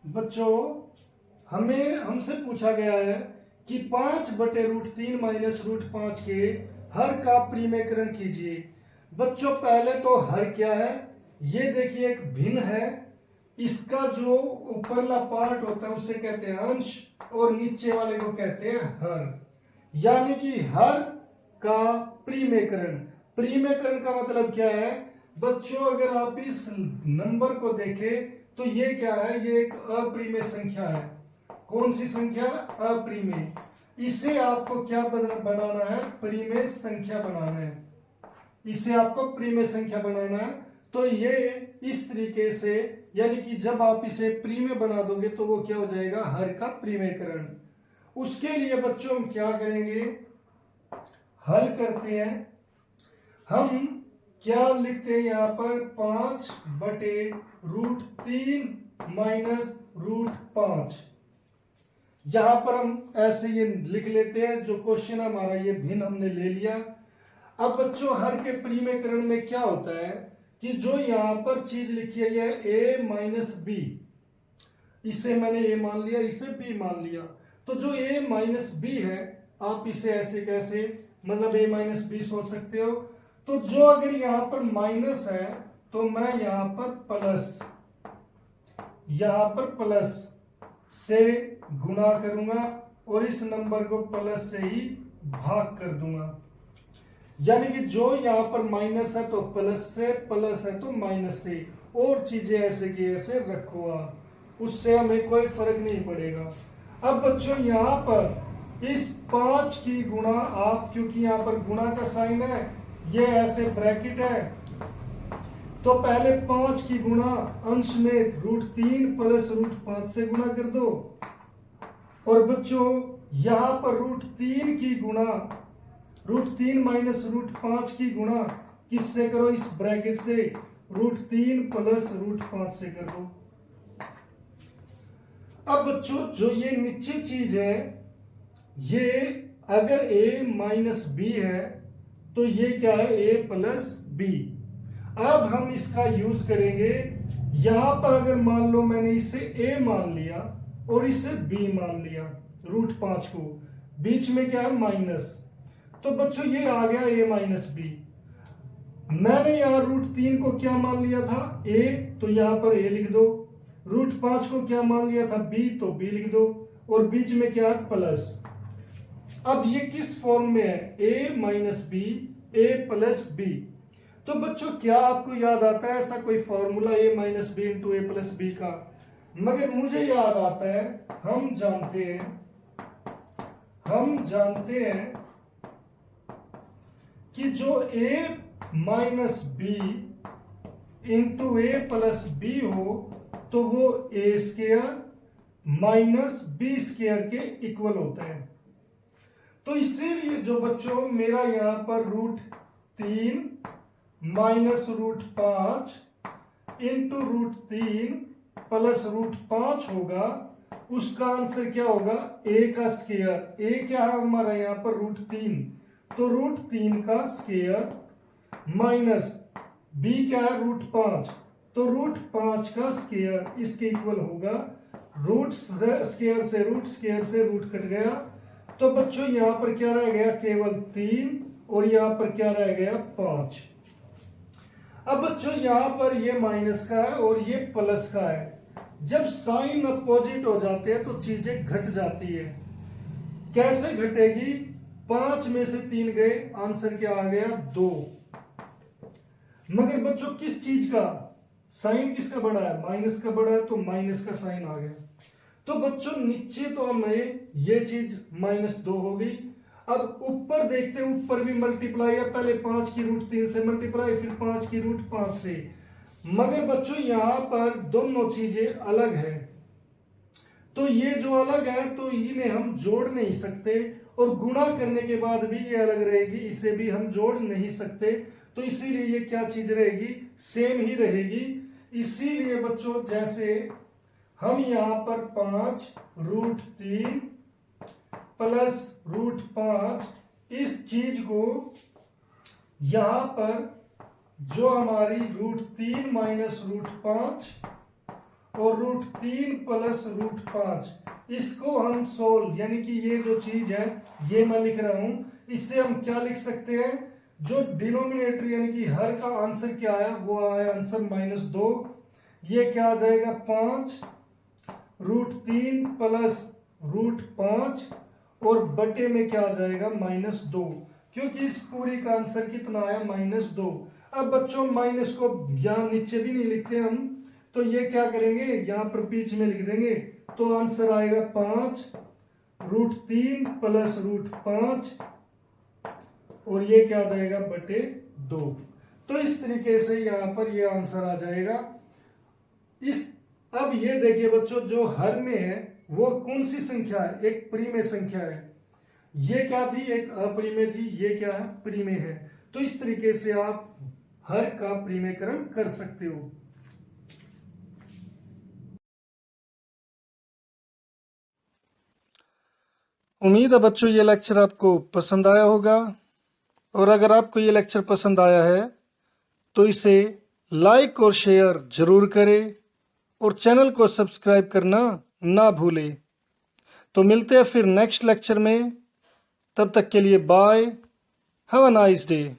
बच्चों हमसे पूछा गया है कि 5/√3 माइनस √5 के हर का परिमेयकरण कीजिए। बच्चों पहले तो हर क्या है, ये देखिए एक भिन्न है, इसका जो ऊपरला पार्ट होता है उसे कहते हैं अंश और नीचे वाले को कहते हैं हर। यानी कि हर का परिमेयकरण। परिमेयकरण का मतलब क्या है बच्चों, अगर आप इस नंबर को देखें तो ये क्या है, ये एक अपरिमेय संख्या है। कौन सी संख्या? अपरिमेय। इसे आपको क्या बनाना है? परिमेय संख्या बनाना है। इसे आपको परिमेय संख्या बनाना है। तो ये इस तरीके से, यानी कि जब आप इसे परिमेय बना दोगे तो वो क्या हो जाएगा? हर का परिमेयकरण। उसके लिए बच्चों हम क्या करेंगे? हल करते हैं। हम क्या लिखते हैं यहां पर? 5/√3 माइनस √5। यहां पर हम ऐसे ये लिख लेते हैं। जो क्वेश्चन हमारा ये भिन्न हमने ले लिया। अब बच्चों हर के परिमेयकरण में क्या होता है कि जो यहां पर चीज लिखी है ये a माइनस बी, इसे मैंने a मान लिया, इसे b मान लिया। तो जो a माइनस बी है आप इसे ऐसे कैसे, मतलब a माइनस बी सोच सकते हो। तो जो अगर यहां पर माइनस है तो मैं यहां पर प्लस से गुणा करूंगा और इस नंबर को प्लस से ही भाग कर दूंगा। यानी कि जो यहां पर माइनस है तो प्लस से, प्लस है तो माइनस से, और चीजें ऐसे की ऐसे रखो आप, उससे हमें कोई फर्क नहीं पड़ेगा। अब बच्चों यहां पर इस 5 की गुणा आप, क्योंकि यहां पर गुणा का साइन है, ये ऐसे ब्रैकेट है, तो पहले 5 की गुणा अंश में √3 प्लस √5 से गुणा कर दो। और बच्चों यहां पर √3 की गुणा, √3 माइनस √5 की गुणा किससे करो? इस ब्रैकेट से √3 प्लस √5 से कर दो। अब बच्चों जो ये नीचे चीज है, ये अगर a माइनस बी है तो ये क्या है? a plus B. अब हम इसका यूज करेंगे। यहां पर अगर मान लो मैंने इसे a मान लिया और इसे b मान लिया, √5 को, बीच में क्या है? माइनस। तो बच्चों ये आ गया a माइनस बी। मैंने यहां √3 को क्या मान लिया था? a, तो यहां पर a लिख दो। √5 को क्या मान लिया था? b, तो b लिख दो। और बीच में क्या है? प्लस। अब ये किस फॉर्म में है? a minus B, a plus B. तो बच्चों क्या आपको याद आता है ऐसा कोई formula a minus B into a plus B का? मगर मुझे याद आता है, हम जानते हैं कि जो a minus B into a plus B हो तो वो a square minus B square के इक्वल होता है। तो इसीलिए जो बच्चों मेरा यहां पर √3 माइनस √5 इंटू √3 प्लस √5 होगा, उसका आंसर क्या होगा? a का स्क्वायर। a क्या है हमारा यहां पर? √3, तो √3 का स्क्वायर माइनस b क्या है? √5, तो √5 का स्क्वायर, इसके इक्वल होगा। रूट स्क्वायर से रूट कट गया, तो बच्चों यहां पर क्या रह गया? केवल 3, और यहां पर क्या रह गया? 5। अब बच्चों यहां पर ये माइनस का है और ये प्लस का है। जब साइन अपोजिट हो जाते हैं तो चीजें घट जाती है। कैसे घटेगी? 5 में से 3 गए, आंसर क्या आ गया? 2। मगर बच्चों किस चीज का साइन किसका बड़ा है? माइनस का बड़ा है, तो माइनस का साइन आ गया। तो बच्चों नीचे तो हमें ये चीज -2 हो गई। अब ऊपर देखते हैं, ऊपर भी मल्टीप्लाई है, पहले 5 की √3 से मल्टीप्लाई, फिर 5 की √5 से। मगर बच्चों यहां पर दोनों चीजें अलग है, तो ये जो अलग है तो इन्हें हम जोड़ नहीं सकते, और गुणा करने के बाद भी ये अलग रहेगी, इसे भी हम जोड़ नहीं सकते। तो इसीलिए ये क्या चीज रहेगी? सेम ही रहेगी। इसीलिए बच्चों जैसे हम यहां पर 5√3 प्लस √5, इस चीज को यहां पर जो हमारी √3 माइनस √5 और √3 प्लस √5। इसको हम सोल्व, यानी कि ये जो चीज है ये मैं लिख रहा हूं, इससे हम क्या लिख सकते हैं, जो डिनोमिनेटर यानी कि हर का आंसर क्या आया, वो आया आंसर -2। ये क्या आ जाएगा 5 √3 प्लस √5 और बटे में क्या आ जाएगा -2, क्योंकि इस पूरी का आंसर कितना आया -2। अब बच्चों माइनस को यहां नीचे भी नहीं लिखते हम, तो ये क्या करेंगे यहां पर बीच में लिख देंगे, तो आंसर आएगा 5 √3 प्लस √5 और ये क्या आ जाएगा बटे 2। तो इस तरीके से यहां पर ये आंसर आ जाएगा। अब ये देखिए बच्चों, जो हर में है वो कौन सी संख्या है, एक परिमेय संख्या है। ये क्या थी, एक अपरिमेय थी, ये क्या है परिमेय है। तो इस तरीके से आप हर का परिमेयकरण कर सकते हो। उम्मीद है बच्चों ये लेक्चर आपको पसंद आया होगा, और अगर आपको ये लेक्चर पसंद आया है तो इसे लाइक और शेयर जरूर करें और चैनल को सब्सक्राइब करना ना भूलें। तो मिलते हैं फिर नेक्स्ट लेक्चर में, तब तक के लिए bye, have a nice day.